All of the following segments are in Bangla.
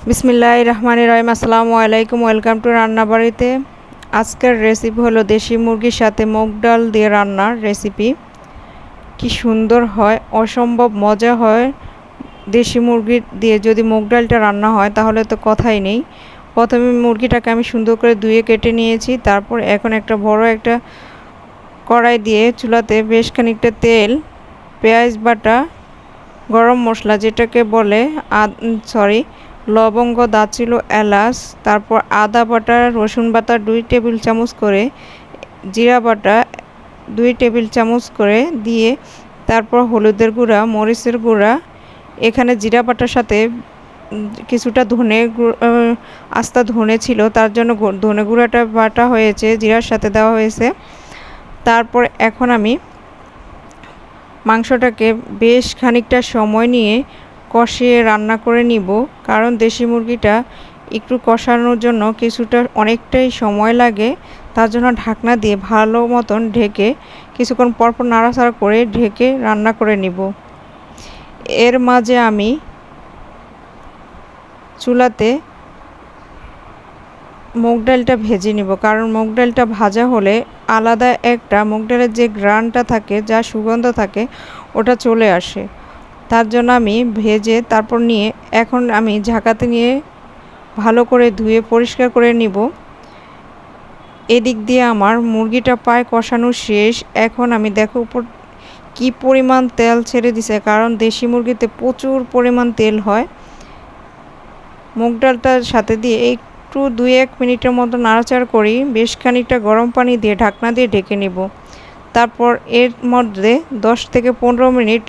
বিসমিল্লাহির রহমানির রহিম। আসসালামু আলাইকুম, ওয়েলকাম টু রান্নাবাড়িতে। আজকের রেসিপি হলো দেশি মুরগির সাথে মুগ ডাল দিয়ে রান্নার রেসিপি। কি সুন্দর হয়, অসম্ভব মজা হয়। দেশি মুরগি দিয়ে যদি মুগ ডালটা রান্না হয় তাহলে তো কথাই নেই। প্রথমে মুরগিটাকে আমি সুন্দর করে ধুয়ে কেটে নিয়েছি। তারপর এখন একটা বড় একটা কড়াই দিয়ে চুলাতে বেশ খানিকটা তেল, পেঁয়াজ বাটা, গরম মশলা যেটাকে বলে লবঙ্গ, দারচিনি, এলাচ, তারপর আদা বাটা, রসুন বাটা 2 টেবিল চামচ করে, জিরা বাটা 2 টেবিল চামচ করে দিয়ে, তারপর হলুদের গুঁড়া, মরিচের গুঁড়া, এখানে জিরা বাটার সাথে কিছুটা আস্তা ধনে ছিল, তার জন্য ধনে গুঁড়াটা বাটা হয়েছে, জিরার সাথে দেওয়া হয়েছে। তারপর এখন আমি মাংসটাকে বেশ খানিকটা সময় নিয়ে কষিয়ে রান্না করে নিব, কারণ দেশি মুরগিটা একটু কষানোর জন্য অনেকটাই সময় লাগে। তার জন্য ঢাকনা দিয়ে ভালো মতন ঢেকে কিছুক্ষণ পরপর নাড়াচাড়া করে ঢেকে রান্না করে নিব। এর মাঝে আমি চুলাতে মুগ ডালটা ভেজে নিব, কারণ মুগ ডালটা ভাজা হলে আলাদা একটা মুগ ডালের যে ঘ্রাণটা থাকে, যা সুগন্ধ থাকে, ওটা চলে আসে। তার জন্য আমি ভেজে তারপর নিয়ে এখন আমি ঝাঁকাতে নিয়ে ভালো করে ধুয়ে পরিষ্কার করে নিব। এদিক দিয়ে আমার মুরগিটা প্রায় কষানো শেষ। এখন আমি দেখো উপর কি পরিমাণ তেল ছেড়ে দিছে, কারণ দেশি মুরগিতে প্রচুর পরিমাণ তেল হয়। মুগ ডালটার সাথে দিয়ে একটু 2-1 মিনিটের মতো নাড়াচাড়া করি, বেশ খানিকটা গরম পানি দিয়ে ঢাকনা দিয়ে ঢেকে নিব। তারপর এর মধ্যে 10 থেকে 15 মিনিট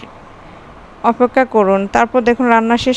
অপেক্ষা করুন। তারপর দেখুন রান্না শেষ।